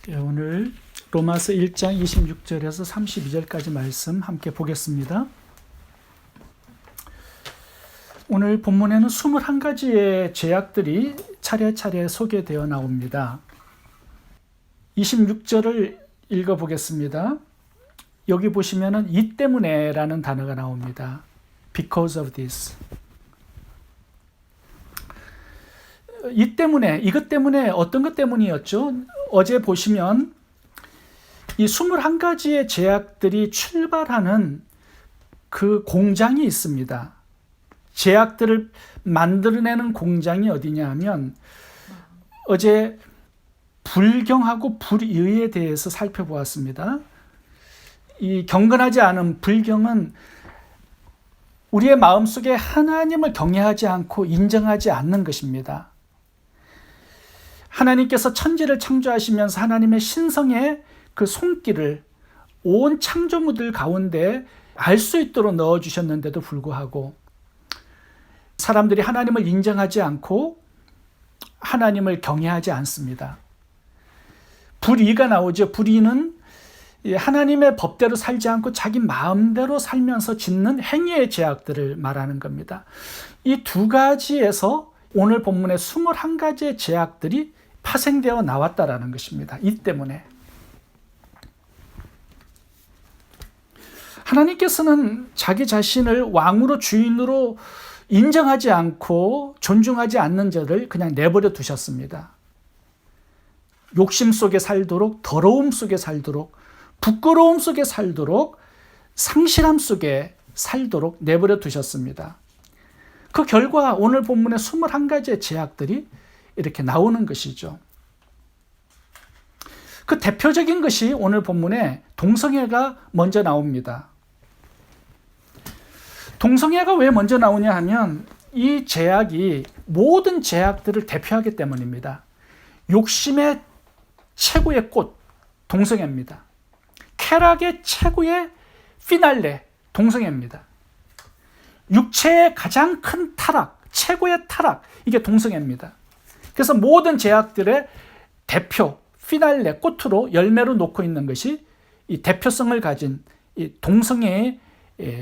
오늘 로마서 1장 26절에서 32절까지 말씀 함께 보겠습니다. 오늘 본문에는 21가지의 죄악들이 차례차례 소개되어 나옵니다. 26절을 읽어보겠습니다. 여기 보시면은 이 때문에 라는 단어가 나옵니다. Because of this. 이 때문에, 이것 때문에, 어떤 것 때문이었죠? 어제 보시면 이 21가지의 죄악들이 출발하는 그 공장이 있습니다. 죄악들을 만들어내는 공장이 어디냐 하면 어제 불경하고 불의에 대해서 살펴보았습니다. 이 경건하지 않은 불경은 우리의 마음속에 하나님을 경외하지 않고 인정하지 않는 것입니다. 하나님께서 천지를 창조하시면서 하나님의 신성의 그 손길을 온 창조물들 가운데 알 수 있도록 넣어주셨는데도 불구하고 사람들이 하나님을 인정하지 않고 하나님을 경외하지 않습니다. 불의가 나오죠. 불의는 하나님의 법대로 살지 않고 자기 마음대로 살면서 짓는 행위의 죄악들을 말하는 겁니다. 이 두 가지에서 오늘 본문의 21가지의 죄악들이 파생되어 나왔다라는 것입니다. 이 때문에 하나님께서는 자기 자신을 왕으로 주인으로 인정하지 않고 존중하지 않는 자를 그냥 내버려 두셨습니다. 욕심 속에 살도록, 더러움 속에 살도록, 부끄러움 속에 살도록, 상실함 속에 살도록 내버려 두셨습니다. 그 결과 오늘 본문의 21가지의 죄악들이 이렇게 나오는 것이죠. 그 대표적인 것이 오늘 본문에 동성애가 먼저 나옵니다. 동성애가 왜 먼저 나오냐 하면 이 죄악이 모든 죄악들을 대표하기 때문입니다. 욕심의 최고의 꽃, 동성애입니다. 쾌락의 최고의 피날레, 동성애입니다. 육체의 가장 큰 타락, 최고의 타락, 이게 동성애입니다. 그래서 모든 죄악들의 대표, 피날레, 꽃으로 열매로 놓고 있는 것이 이 대표성을 가진 이 동성애의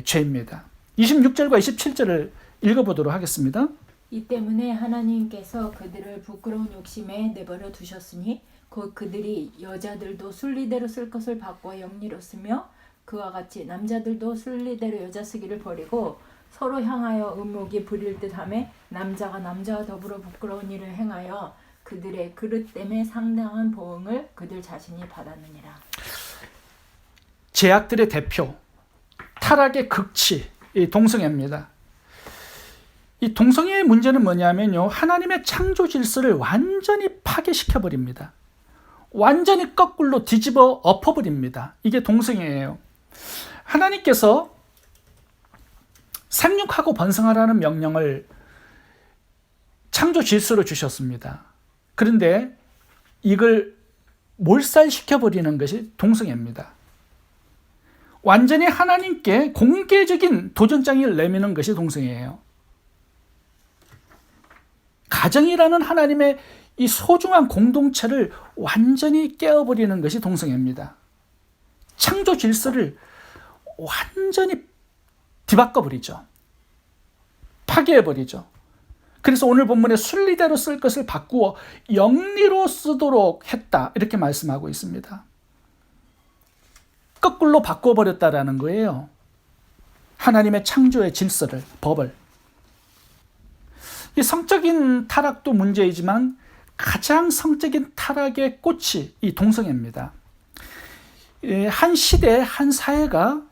죄입니다. 26절과 27절을 읽어보도록 하겠습니다. 이 때문에 하나님께서 그들을 부끄러운 욕심에 내버려 두셨으니 곧 그들이 여자들도 순리대로 쓸 것을 바꿔 영리로 쓰며 그와 같이 남자들도 순리대로 여자 쓰기를 버리고 서로 향하여 음욕이 부릴 듯하며 남자가 남자와 더불어 부끄러운 일을 행하여 그들의 그릇 때문에 상당한 보응을 그들 자신이 받았느니라. 죄악들의 대표, 타락의 극치, 이 동성애입니다. 이 동성애의 문제는 뭐냐면요, 하나님의 창조 질서를 완전히 파괴시켜버립니다. 완전히 거꾸로 뒤집어 엎어버립니다. 이게 동성애예요. 하나님께서 생육하고 번성하라는 명령을 창조 질서로 주셨습니다. 그런데 이걸 몰살시켜버리는 것이 동성애입니다. 완전히 하나님께 공개적인 도전장을 내미는 것이 동성애예요. 가정이라는 하나님의 이 소중한 공동체를 완전히 깨어버리는 것이 동성애입니다. 창조 질서를 완전히 뒤바꿔버리죠. 파괴해버리죠. 그래서 오늘 본문에 순리대로 쓸 것을 바꾸어 영리로 쓰도록 했다, 이렇게 말씀하고 있습니다. 거꾸로 바꿔버렸다라는 거예요. 하나님의 창조의 질서를, 법을. 이 성적인 타락도 문제이지만 가장 성적인 타락의 꽃이 이 동성애입니다. 한 시대, 한 사회가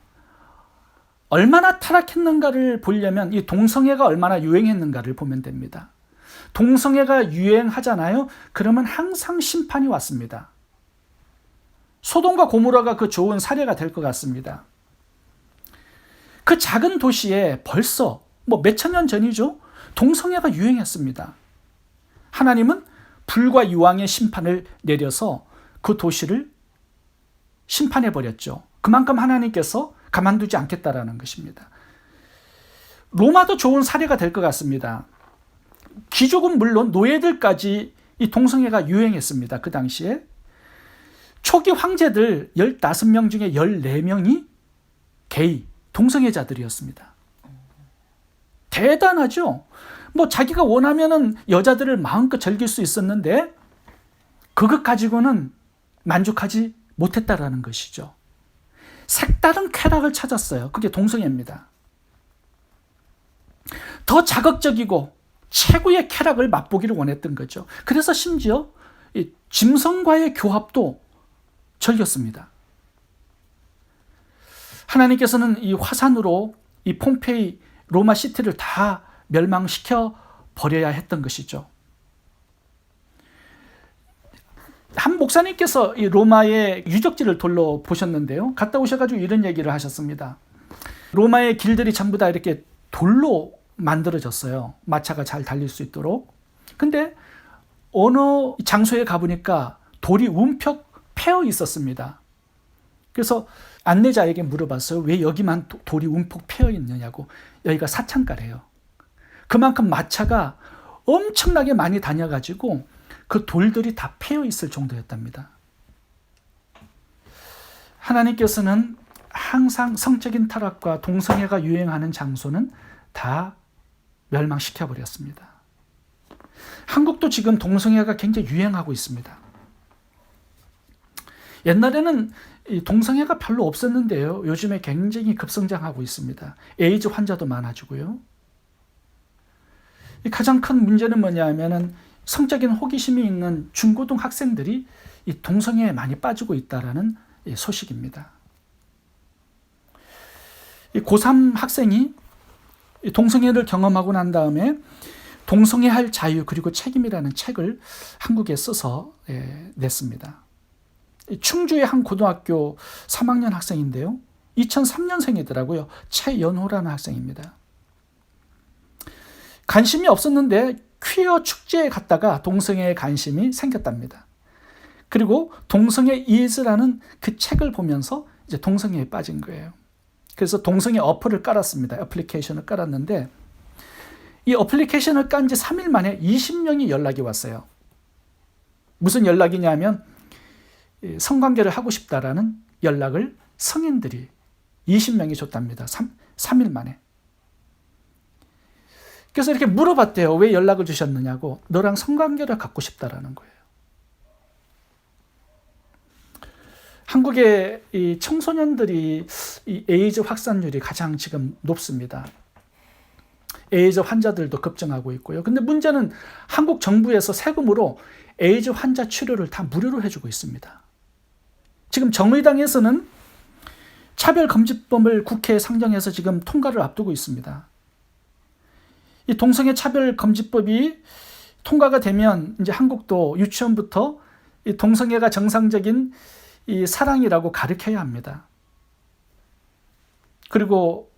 얼마나 타락했는가를 보려면 이 동성애가 얼마나 유행했는가를 보면 됩니다. 동성애가 유행하잖아요. 그러면 항상 심판이 왔습니다. 소돔과 고모라가 그 좋은 사례가 될 것 같습니다. 그 작은 도시에 벌써 몇천 년 전이죠, 동성애가 유행했습니다. 하나님은 불과 유황의 심판을 내려서 그 도시를 심판해버렸죠. 그만큼 하나님께서 가만두지 않겠다라는 것입니다. 로마도 좋은 사례가 될 것 같습니다. 귀족은 물론 노예들까지 이 동성애가 유행했습니다. 그 당시에. 초기 황제들 15명 중에 14명이 게이, 동성애자들이었습니다. 대단하죠? 뭐 자기가 원하면은 여자들을 마음껏 즐길 수 있었는데 그것 가지고는 만족하지 못했다라는 것이죠. 색다른 쾌락을 찾았어요. 그게 동성애입니다. 더 자극적이고 최고의 쾌락을 맛보기를 원했던 거죠. 그래서 심지어 이 짐승과의 교합도 즐겼습니다. 하나님께서는 이 화산으로 이 폼페이 로마 시티를 다 멸망시켜 버려야 했던 것이죠. 한 목사님께서 이 로마의 유적지를 돌러 보셨는데요. 갔다 오셔가지고 이런 얘기를 하셨습니다. 로마의 길들이 전부 다 이렇게 돌로 만들어졌어요. 마차가 잘 달릴 수 있도록. 근데 어느 장소에 가보니까 돌이 움푹 패여 있었습니다. 그래서 안내자에게 물어봤어요. 왜 여기만 돌이 움푹 패여 있느냐고. 여기가 사창가래요. 그만큼 마차가 엄청나게 많이 다녀가지고 그 돌들이 다 패여 있을 정도였답니다. 하나님께서는 항상 성적인 타락과 동성애가 유행하는 장소는 다 멸망시켜버렸습니다. 한국도 지금 동성애가 굉장히 유행하고 있습니다. 옛날에는 이 동성애가 별로 없었는데요. 요즘에 굉장히 급성장하고 있습니다. 에이즈 환자도 많아지고요. 가장 큰 문제는 뭐냐면은 성적인 호기심이 있는 중고등 학생들이 이 동성애에 많이 빠지고 있다라는 소식입니다. 이 고3 학생이 동성애를 경험하고 난 다음에 동성애할 자유 그리고 책임이라는 책을 한국에 써서 냈습니다. 충주의 한 고등학교 3학년 학생인데요. 2003년생이더라고요. 최연호라는 학생입니다. 관심이 없었는데 퀴어 축제에 갔다가 동성애에 관심이 생겼답니다. 그리고 동성애 is라는 그 책을 보면서 이제 동성애에 빠진 거예요. 그래서 동성애 어플을 깔았습니다. 애플리케이션을 깔았는데 이 애플리케이션을 깐 지 3일 만에 20명이 연락이 왔어요. 무슨 연락이냐면 성관계를 하고 싶다라는 연락을 성인들이 20명이 줬답니다. 3일 만에. 그래서 이렇게 물어봤대요. 왜 연락을 주셨느냐고. 너랑 성관계를 갖고 싶다라는 거예요. 한국의 이 청소년들이 이 에이즈 확산율이 가장 지금 높습니다. 에이즈 환자들도 급증하고 있고요. 근데 문제는 한국 정부에서 세금으로 에이즈 환자 치료를 다 무료로 해주고 있습니다. 지금 정의당에서는 차별금지법을 국회에 상정해서 지금 통과를 앞두고 있습니다. 이 동성애 차별금지법이 통과가 되면 이제 한국도 유치원부터 이 동성애가 정상적인 이 사랑이라고 가르쳐야 합니다. 그리고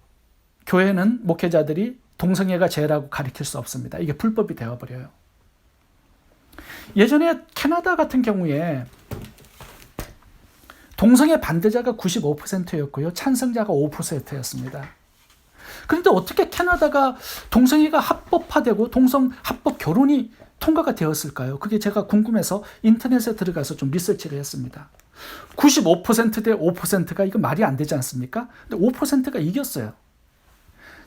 교회는 목회자들이 동성애가 죄라고 가르칠 수 없습니다. 이게 불법이 되어버려요. 예전에 캐나다 같은 경우에 동성애 반대자가 95%였고요. 찬성자가 5%였습니다. 그런데 어떻게 캐나다가 동성애가 합법화되고 동성 합법 결혼이 통과가 되었을까요? 그게 제가 궁금해서 인터넷에 들어가서 좀 리서치를 했습니다. 95% 대 5%가 이거 말이 안 되지 않습니까? 근데 5%가 이겼어요.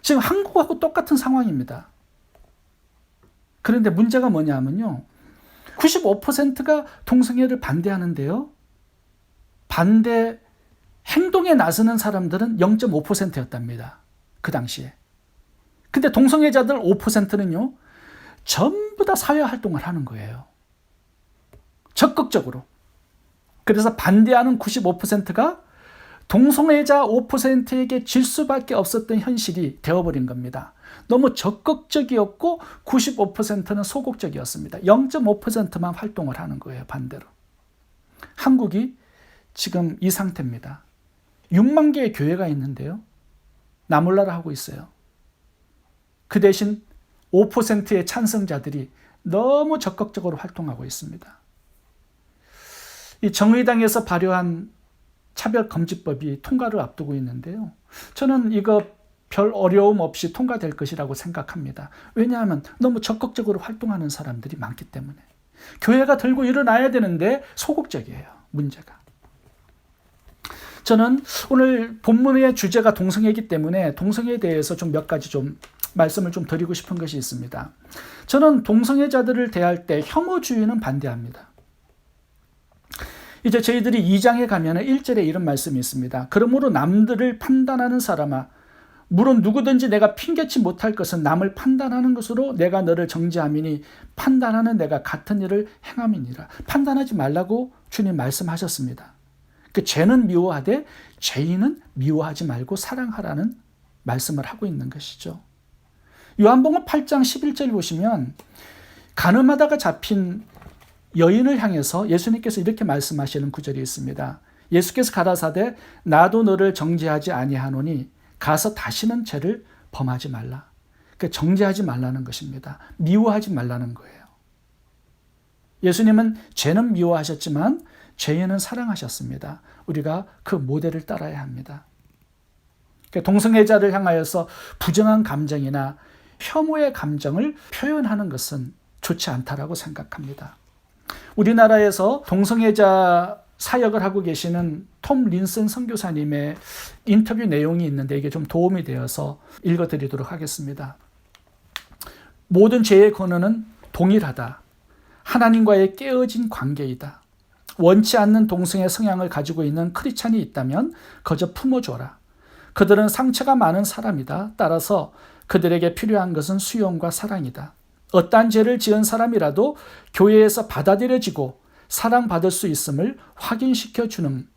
지금 한국하고 똑같은 상황입니다. 그런데 문제가 뭐냐면요. 95%가 동성애를 반대하는데요. 반대 행동에 나서는 사람들은 0.5%였답니다. 그 당시에. 근데 동성애자들 5%는요. 전부 다 사회활동을 하는 거예요. 적극적으로. 그래서 반대하는 95%가 동성애자 5%에게 질 수밖에 없었던 현실이 되어버린 겁니다. 너무 적극적이었고 95%는 소극적이었습니다. 0.5%만 활동을 하는 거예요. 반대로. 한국이 지금 이 상태입니다. 6만 개의 교회가 있는데요. 나몰라라 하고 있어요. 그 대신 5%의 찬성자들이 너무 적극적으로 활동하고 있습니다. 이 정의당에서 발효한 차별금지법이 통과를 앞두고 있는데요. 저는 이거 별 어려움 없이 통과될 것이라고 생각합니다. 왜냐하면 너무 적극적으로 활동하는 사람들이 많기 때문에. 교회가 들고 일어나야 되는데 소극적이에요. 문제가. 저는 오늘 본문의 주제가 동성애이기 때문에 동성애에 대해서 좀 몇 가지 좀 말씀을 좀 드리고 싶은 것이 있습니다. 저는 동성애자들을 대할 때 혐오주의는 반대합니다. 이제 저희들이 2장에 가면 1절에 이런 말씀이 있습니다. 그러므로 남들을 판단하는 사람아, 물론 누구든지 내가 핑계치 못할 것은 남을 판단하는 것으로 내가 너를 정죄함이니 판단하는 내가 같은 일을 행함이니라. 판단하지 말라고 주님 말씀하셨습니다. 그 죄는 미워하되 죄인은 미워하지 말고 사랑하라는 말씀을 하고 있는 것이죠. 요한복음 8장 11절 보시면 간음하다가 잡힌 여인을 향해서 예수님께서 이렇게 말씀하시는 구절이 있습니다. 예수께서 가라사대 나도 너를 정죄하지 아니하노니 가서 다시는 죄를 범하지 말라. 그러니까 정죄하지 말라는 것입니다. 미워하지 말라는 거예요. 예수님은 죄는 미워하셨지만 죄인은 사랑하셨습니다. 우리가 그 모델을 따라야 합니다. 그러니까 동성애자를 향하여서 부정한 감정이나 혐오의 감정을 표현하는 것은 좋지 않다라고 생각합니다. 우리나라에서 동성애자 사역을 하고 계시는 톰 린슨 선교사님의 인터뷰 내용이 있는데 이게 좀 도움이 되어서 읽어드리도록 하겠습니다. 모든 죄의 근원은 동일하다. 하나님과의 깨어진 관계이다. 원치 않는 동성애 성향을 가지고 있는 크리스찬이 있다면 그저 품어줘라. 그들은 상처가 많은 사람이다. 따라서 그들에게 필요한 것은 수용과 사랑이다. 어떠한 죄를 지은 사람이라도 교회에서 받아들여지고 사랑받을 수 있음을 확인시켜주는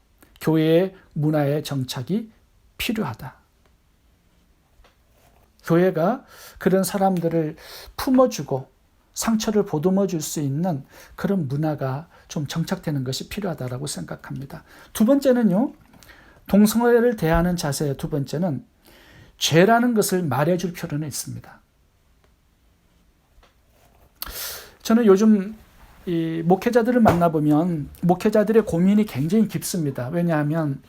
교회의 문화의 정착이 필요하다. 교회가 그런 사람들을 품어주고 상처를 보듬어 줄 수 있는 그런 문화가 좀 정착되는 것이 필요하다고 생각합니다. 두 번째는요, 동성애를 대하는 자세의 두 번째는 죄라는 것을 말해줄 필요는 있습니다. 저는 요즘 이 목회자들을 만나보면 목회자들의 고민이 굉장히 깊습니다. 왜냐하면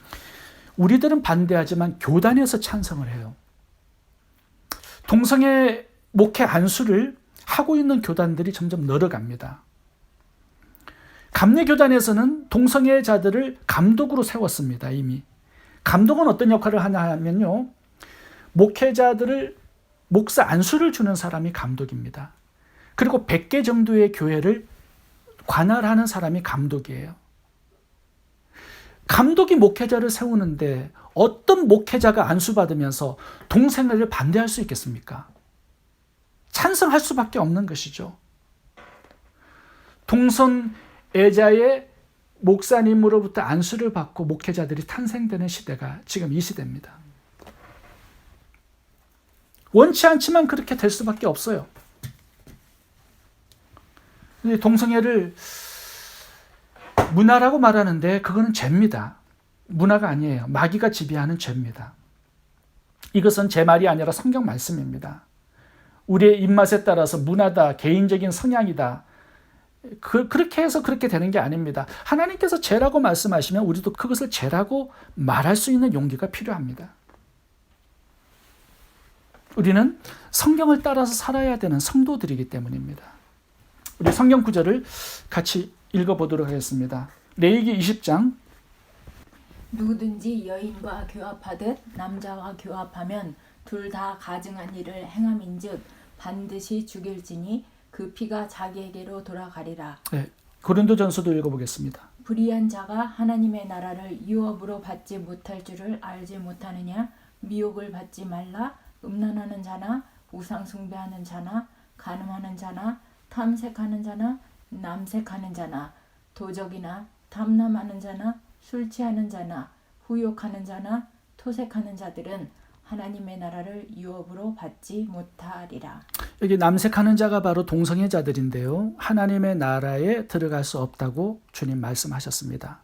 우리들은 반대하지만 교단에서 찬성을 해요. 동성애 목회 안수를 하고 있는 교단들이 점점 늘어갑니다. 감리교단에서는 동성애자들을 감독으로 세웠습니다. 이미. 감독은 어떤 역할을 하냐 하면요, 목회자들을 목사 안수를 주는 사람이 감독입니다. 그리고 100개 정도의 교회를 관할하는 사람이 감독이에요. 감독이 목회자를 세우는데 어떤 목회자가 안수받으면서 동성애를 반대할 수 있겠습니까? 찬성할 수밖에 없는 것이죠. 동성애자의 목사님으로부터 안수를 받고 목회자들이 탄생되는 시대가 지금 이 시대입니다. 원치 않지만 그렇게 될 수밖에 없어요. 동성애를 문화라고 말하는데 그거는 죄입니다. 문화가 아니에요. 마귀가 지배하는 죄입니다. 이것은 제 말이 아니라 성경 말씀입니다. 우리의 입맛에 따라서 문화다, 개인적인 성향이다, 그렇게 해서 그렇게 되는 게 아닙니다. 하나님께서 죄라고 말씀하시면 우리도 그것을 죄라고 말할 수 있는 용기가 필요합니다. 우리는 성경을 따라서 살아야 되는 성도들이기 때문입니다. 우리 성경 구절을 같이 읽어보도록 하겠습니다. 레위기 20장. 누구든지 여인과 교합하듯 남자와 교합하면 둘 다 가증한 일을 행함인즉 반드시 죽일지니 그 피가 자기에게로 돌아가리라. 네, 고린도전서도 읽어보겠습니다. 불의한 자가 하나님의 나라를 유업으로 받지 못할 줄을 알지 못하느냐. 미혹을 받지 말라. 음란하는 자나 우상 숭배하는 자나 간음하는 자나 탐색하는 자나 남색하는 자나 도적이나 탐남하는 자나 술 취하는 자나 후욕하는 자나 토색하는 자들은 하나님의 나라를 유업으로 받지 못하리라. 여기 남색하는 자가 바로 동성애자들인데요. 하나님의 나라에 들어갈 수 없다고 주님 말씀하셨습니다.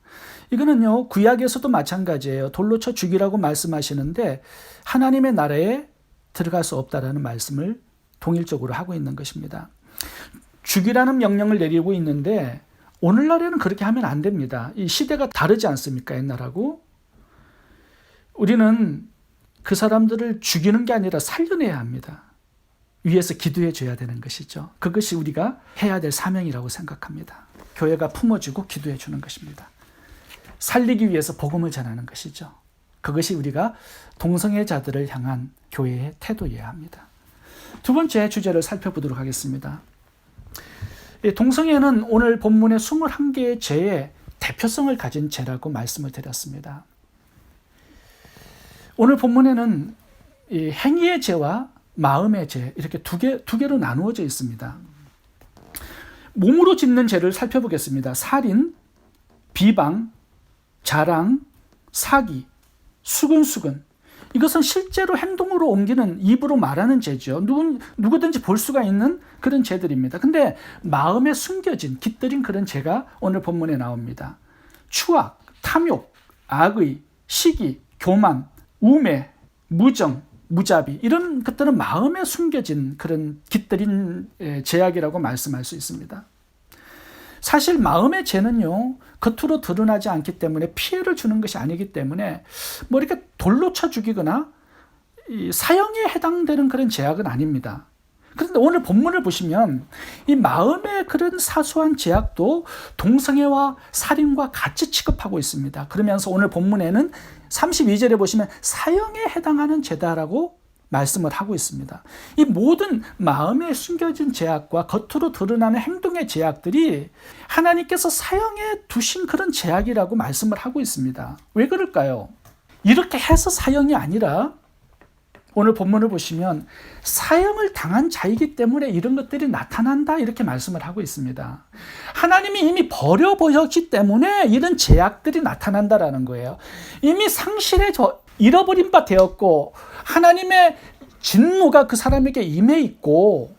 이거는요, 구약에서도 마찬가지예요. 돌로 쳐 죽이라고 말씀하시는데 하나님의 나라에 들어갈 수 없다라는 말씀을 동일적으로 하고 있는 것입니다. 죽이라는 명령을 내리고 있는데 오늘날에는 그렇게 하면 안 됩니다. 이 시대가 다르지 않습니까? 옛날하고. 우리는 그 사람들을 죽이는 게 아니라 살려내야 합니다. 위에서 기도해 줘야 되는 것이죠. 그것이 우리가 해야 될 사명이라고 생각합니다. 교회가 품어주고 기도해 주는 것입니다. 살리기 위해서 복음을 전하는 것이죠. 그것이 우리가 동성애자들을 향한 교회의 태도여야 합니다. 두 번째 주제를 살펴보도록 하겠습니다. 동성애는 오늘 본문의 21개의 죄의 대표성을 가진 죄라고 말씀을 드렸습니다. 오늘 본문에는 이 행위의 죄와 마음의 죄 이렇게 두 개로 나누어져 있습니다. 몸으로 짓는 죄를 살펴보겠습니다. 살인, 비방, 자랑, 사기, 수근수근. 이것은 실제로 행동으로 옮기는, 입으로 말하는 죄죠. 누구든지 볼 수가 있는 그런 죄들입니다. 근데 마음에 숨겨진, 깃들인 그런 죄가 오늘 본문에 나옵니다. 추악, 탐욕, 악의, 시기, 교만, 우매, 무정, 무자비, 이런 것들은 마음에 숨겨진 그런 깃들인 죄악이라고 말씀할 수 있습니다. 사실 마음의 죄는요, 겉으로 드러나지 않기 때문에 피해를 주는 것이 아니기 때문에 뭐 이렇게 돌로 쳐 죽이거나 사형에 해당되는 그런 죄악은 아닙니다. 그런데 오늘 본문을 보시면 이 마음의 그런 사소한 죄악도 동성애와 살인과 같이 취급하고 있습니다. 그러면서 오늘 본문에는 32절에 보시면 사형에 해당하는 죄다라고 말씀을 하고 있습니다. 이 모든 마음에 숨겨진 죄악과 겉으로 드러나는 행동의 죄악들이 하나님께서 사형에 두신 그런 죄악이라고 말씀을 하고 있습니다. 왜 그럴까요? 이렇게 해서 사형이 아니라 오늘 본문을 보시면 사형을 당한 자이기 때문에 이런 것들이 나타난다 이렇게 말씀을 하고 있습니다. 하나님이 이미 버려버렸기 때문에 이런 죄악들이 나타난다라는 거예요. 이미 잃어버린 바 되었고 하나님의 진노가 그 사람에게 임해 있고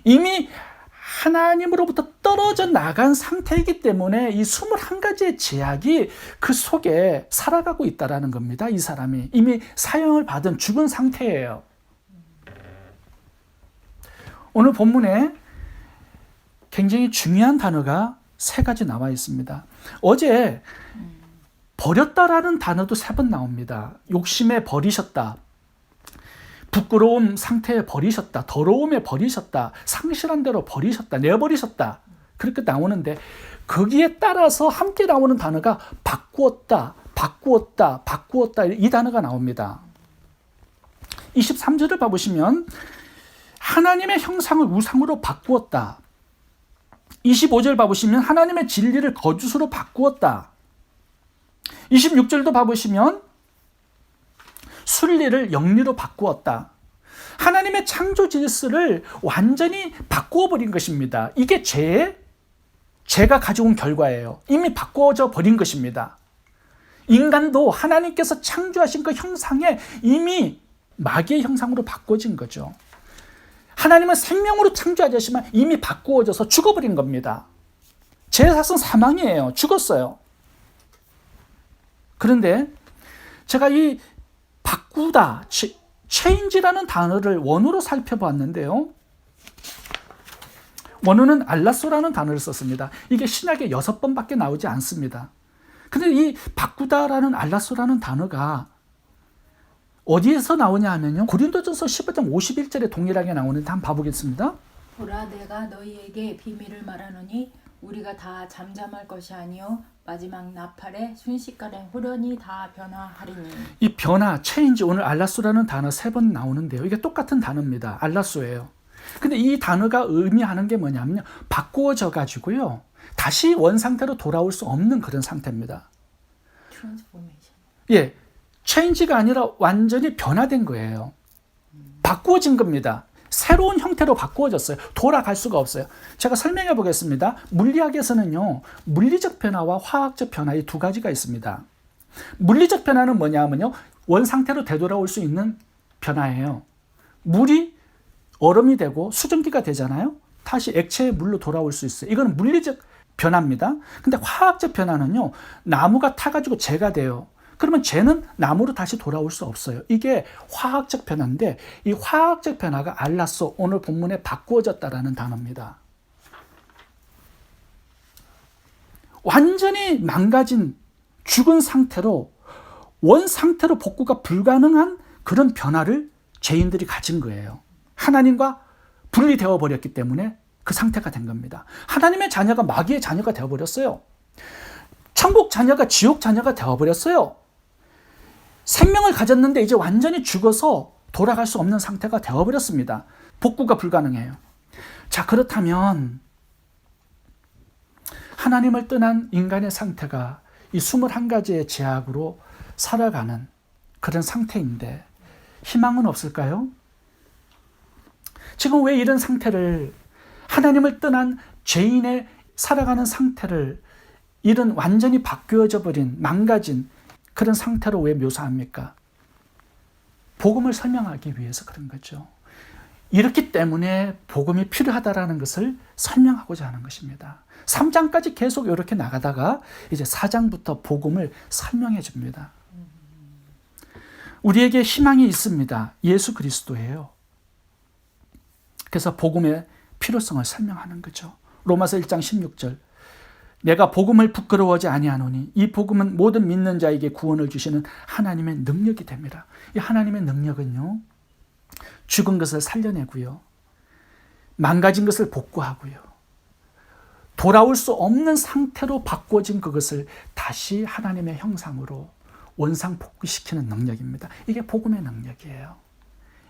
이미 하나님으로부터 떨어져 나간 상태이기 때문에 이 21가지의 죄악이 그 속에 살아가고 있다는 겁니다. 이 사람이 이미 사형을 받은 죽은 상태예요. 오늘 본문에 굉장히 중요한 단어가 3가지 나와 있습니다. 어제 버렸다라는 단어도 3번 나옵니다. 욕심에 버리셨다, 부끄러운 상태에 버리셨다, 더러움에 버리셨다, 상실한 대로 버리셨다, 내버리셨다, 그렇게 나오는데 거기에 따라서 함께 나오는 단어가 바꾸었다, 바꾸었다, 바꾸었다, 이 단어가 나옵니다. 23절을 봐보시면 하나님의 형상을 우상으로 바꾸었다. 25절 봐보시면 하나님의 진리를 거짓으로 바꾸었다. 26절도 봐보시면 순리를 영리로 바꾸었다. 하나님의 창조 질서를 완전히 바꾸어버린 것입니다. 이게 죄가 가져온 결과예요. 이미 바꿔져 버린 것입니다. 인간도 하나님께서 창조하신 그 형상에 이미 마귀의 형상으로 바꿔진 거죠. 하나님은 생명으로 창조하셨지만 이미 바꾸어져서 죽어버린 겁니다. 죄의 사실은 사망이에요. 죽었어요. 그런데 제가 이 바꾸다, change라는 단어를 원어로 살펴봤는데요. 원어는 알라소라는 단어를 썼습니다. 이게 신약에 6번밖에 나오지 않습니다. 근데 이 바꾸다라는 알라소라는 단어가 어디에서 나오냐 하면요, 고린도전서 15장 51절에 동일하게 나오는데 한번 봐보겠습니다. 보라, 내가 너희에게 비밀을 말하노니 우리가 다 잠잠할 것이 아니요 마지막 나팔에 순식간에 후련히 다 변화하리니. 이 변화, change, 오늘 알라소라는 단어 3번 나오는데요. 이게 똑같은 단어입니다. 알라소예요. 근데 이 단어가 의미하는 게 뭐냐면요, 바꾸어져 가지고요 다시 원상태로 돌아올 수 없는 그런 상태입니다. 트랜스포메이션. 예, change가 아니라 완전히 변화된 거예요. 바꾸어진 겁니다. 새로운 형태로 바꾸어졌어요. 돌아갈 수가 없어요. 제가 설명해 보겠습니다. 물리학에서는요, 물리적 변화와 화학적 변화, 이 2가지가 있습니다. 물리적 변화는 뭐냐면요, 원상태로 되돌아올 수 있는 변화예요. 물이 얼음이 되고 수증기가 되잖아요. 다시 액체의 물로 돌아올 수 있어요. 이건 물리적 변화입니다. 근데 화학적 변화는요, 나무가 타가지고 재가 돼요. 그러면 쟤는 나무로 다시 돌아올 수 없어요. 이게 화학적 변화인데 이 화학적 변화가 알라소, 오늘 본문에 바꾸어졌다라는 단어입니다. 완전히 망가진 죽은 상태로 원상태로 복구가 불가능한 그런 변화를 죄인들이 가진 거예요. 하나님과 분리되어 버렸기 때문에 그 상태가 된 겁니다. 하나님의 자녀가 마귀의 자녀가 되어버렸어요. 천국 자녀가 지옥 자녀가 되어버렸어요. 생명을 가졌는데 이제 완전히 죽어서 돌아갈 수 없는 상태가 되어버렸습니다. 복구가 불가능해요. 자, 그렇다면 하나님을 떠난 인간의 상태가 이 21가지의 제약으로 살아가는 그런 상태인데 희망은 없을까요? 지금 왜 이런 상태를, 하나님을 떠난 죄인의 살아가는 상태를 이런 완전히 바뀌어져 버린, 망가진 그런 상태로 왜 묘사합니까? 복음을 설명하기 위해서 그런 거죠. 이렇기 때문에 복음이 필요하다라는 것을 설명하고자 하는 것입니다. 3장까지 계속 이렇게 나가다가 이제 4장부터 복음을 설명해 줍니다. 우리에게 희망이 있습니다. 예수 그리스도예요. 그래서 복음의 필요성을 설명하는 거죠. 로마서 1장 16절. 내가 복음을 부끄러워하지 아니하노니 이 복음은 모든 믿는 자에게 구원을 주시는 하나님의 능력이 됩니다. 이 하나님의 능력은요, 죽은 것을 살려내고요, 망가진 것을 복구하고요, 돌아올 수 없는 상태로 바꿔진 그것을 다시 하나님의 형상으로 원상 복구시키는 능력입니다. 이게 복음의 능력이에요.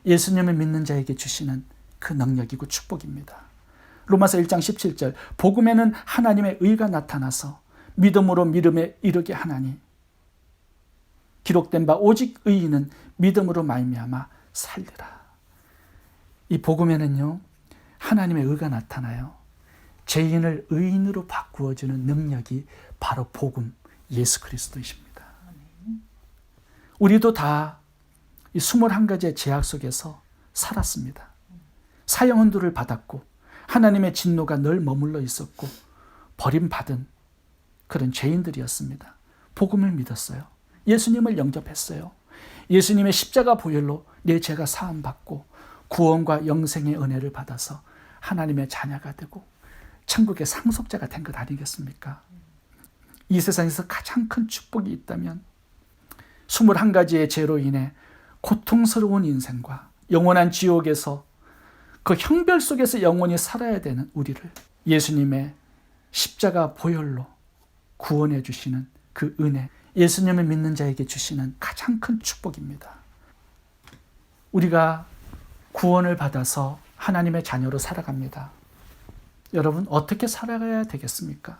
예수님을 믿는 자에게 주시는 그 능력이고 축복입니다. 로마서 1장 17절. 복음에는 하나님의 의가 나타나서 믿음으로 믿음에 이르게 하나니 기록된 바 오직 의인은 믿음으로 말미암아 살리라. 이 복음에는요, 하나님의 의가 나타나요. 죄인을 의인으로 바꾸어주는 능력이 바로 복음, 예수 그리스도이십니다. 우리도 다 이 21가지의 제약 속에서 살았습니다. 사형헌도를 받았고 하나님의 진노가 늘 머물러 있었고 버림받은 그런 죄인들이었습니다. 복음을 믿었어요. 예수님을 영접했어요. 예수님의 십자가 보혈로 내 죄가 사함받고 구원과 영생의 은혜를 받아서 하나님의 자녀가 되고 천국의 상속자가 된 것 아니겠습니까? 이 세상에서 가장 큰 축복이 있다면 21가지의 죄로 인해 고통스러운 인생과 영원한 지옥에서 그 형벌 속에서 영원히 살아야 되는 우리를 예수님의 십자가 보혈로 구원해 주시는 그 은혜, 예수님을 믿는 자에게 주시는 가장 큰 축복입니다. 우리가 구원을 받아서 하나님의 자녀로 살아갑니다. 여러분, 어떻게 살아가야 되겠습니까?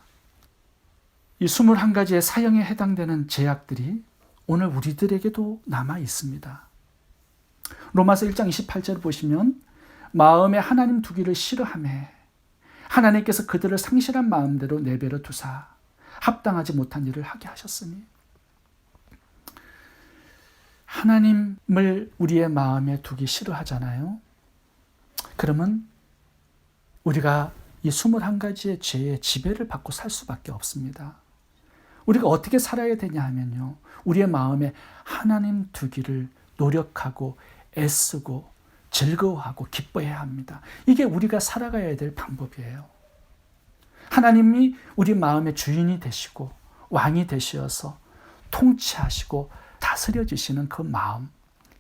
이 21가지의 사형에 해당되는 제약들이 오늘 우리들에게도 남아 있습니다. 로마서 1장 28절 보시면 마음에 하나님 두기를 싫어하매 하나님께서 그들을 상실한 마음대로 내버려 두사 합당하지 못한 일을 하게 하셨으니, 하나님을 우리의 마음에 두기 싫어하잖아요. 그러면 우리가 이 21가지의 죄의 지배를 받고 살 수밖에 없습니다. 우리가 어떻게 살아야 되냐 하면요, 우리의 마음에 하나님 두기를 노력하고 애쓰고 즐거워하고 기뻐해야 합니다. 이게 우리가 살아가야 될 방법이에요. 하나님이 우리 마음의 주인이 되시고 왕이 되시어서 통치하시고 다스려 주시는 그 마음,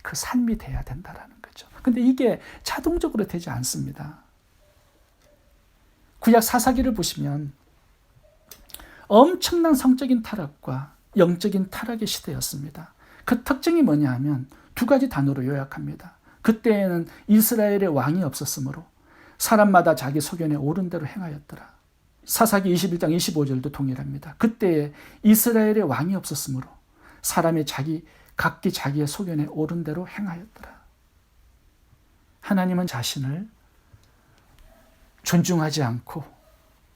그 삶이 돼야 된다는 거죠. 근데 이게 자동적으로 되지 않습니다. 구약 사사기를 보시면 엄청난 성적인 타락과 영적인 타락의 시대였습니다. 그 특징이 뭐냐 하면 2가지 단어로 요약합니다. 그때에는 이스라엘의 왕이 없었으므로 사람마다 자기 소견에 옳은 대로 행하였더라. 사사기 21장 25절도 동일합니다. 그때에 이스라엘의 왕이 없었으므로 사람이 각기 자기의 소견에 옳은 대로 행하였더라. 하나님은 자신을 존중하지 않고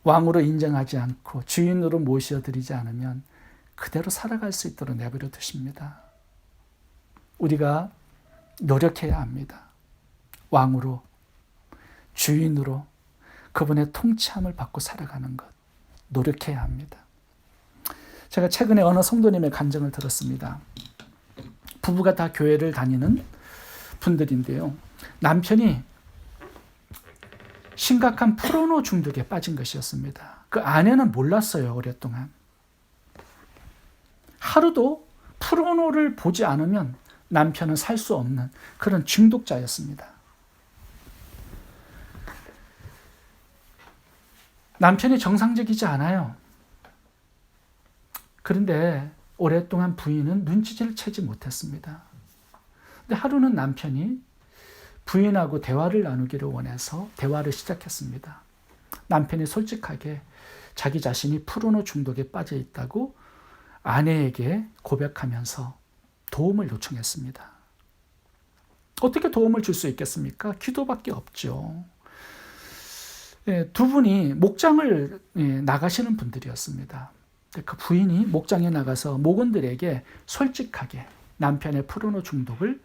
왕으로 인정하지 않고 주인으로 모셔드리지 않으면 그대로 살아갈 수 있도록 내버려 두십니다. 우리가 노력해야 합니다. 왕으로, 주인으로 그분의 통치함을 받고 살아가는 것 노력해야 합니다. 제가 최근에 어느 성도님의 간증을 들었습니다. 부부가 다 교회를 다니는 분들인데요. 남편이 심각한 포르노 중독에 빠진 것이었습니다. 그 아내는 몰랐어요, 오랫동안. 하루도 포르노를 보지 않으면 남편은 살 수 없는 그런 중독자였습니다. 남편이 정상적이지 않아요. 그런데 오랫동안 부인은 눈치를 채지 못했습니다. 근데 하루는 남편이 부인하고 대화를 나누기를 원해서 대화를 시작했습니다. 남편이 솔직하게 자기 자신이 포르노 중독에 빠져 있다고 아내에게 고백하면서 도움을 요청했습니다. 어떻게 도움을 줄 수 있겠습니까? 기도밖에 없죠. 두 분이 목장을 나가시는 분들이었습니다. 그 부인이 목장에 나가서 목원들에게 솔직하게 남편의 포르노 중독을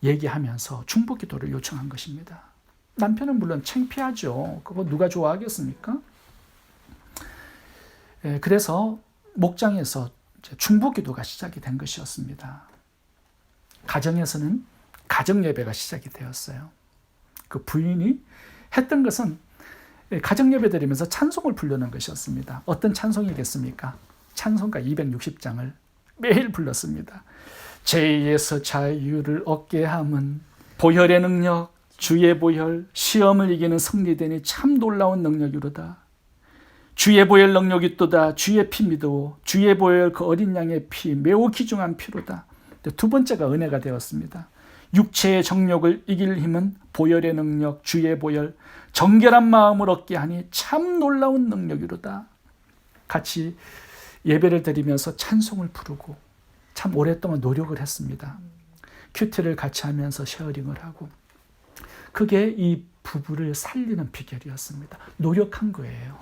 얘기하면서 중보 기도를 요청한 것입니다. 남편은 물론 창피하죠. 그거 누가 좋아하겠습니까? 그래서 목장에서 중보 기도가 시작이 된 것이었습니다. 가정에서는 가정 예배가 시작이 되었어요. 그 부인이 했던 것은 가정 예배 드리면서 찬송을 부르는 것이었습니다. 어떤 찬송이겠습니까? 찬송가 260장을 매일 불렀습니다. 죄에서 자유를 얻게 함은 보혈의 능력, 주의 보혈, 시험을 이기는 승리되니 참 놀라운 능력이로다. 주의 보혈 능력이 있도다. 주의 피 믿어. 주의 보혈 그 어린 양의 피 매우 귀중한 피로다. 두 번째가 은혜가 되었습니다. 육체의 정욕을 이길 힘은 보혈의 능력, 주의 보혈, 정결한 마음을 얻게 하니 참 놀라운 능력이로다. 같이 예배를 드리면서 찬송을 부르고 참 오랫동안 노력을 했습니다. 큐티를 같이 하면서 쉐어링을 하고, 그게 이 부부를 살리는 비결이었습니다. 노력한 거예요.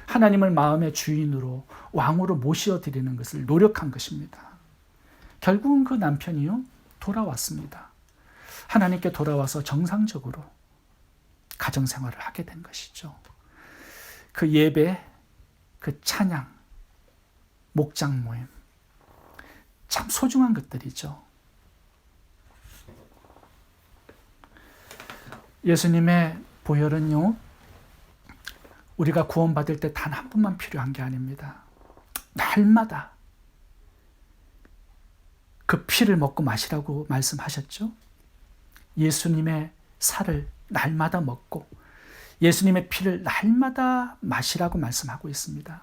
하나님을 마음의 주인으로 왕으로 모셔드리는 것을 노력한 것입니다. 결국은 그 남편이요 돌아왔습니다. 하나님께 돌아와서 정상적으로 가정생활을 하게 된 것이죠. 그 예배, 그 찬양, 목장 모임, 참 소중한 것들이죠. 예수님의 보혈은요, 우리가 구원받을 때 단 한 번만 필요한 게 아닙니다. 날마다 그 피를 먹고 마시라고 말씀하셨죠. 예수님의 살을 날마다 먹고 예수님의 피를 날마다 마시라고 말씀하고 있습니다.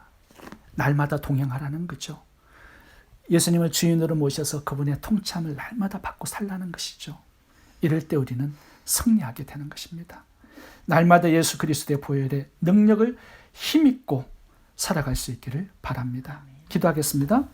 날마다 동행하라는 거죠. 예수님을 주인으로 모셔서 그분의 통참을 날마다 받고 살라는 것이죠. 이럴 때 우리는 승리하게 되는 것입니다. 날마다 예수 그리스도의 보혈의 능력을 힘입고 살아갈 수 있기를 바랍니다. 기도하겠습니다.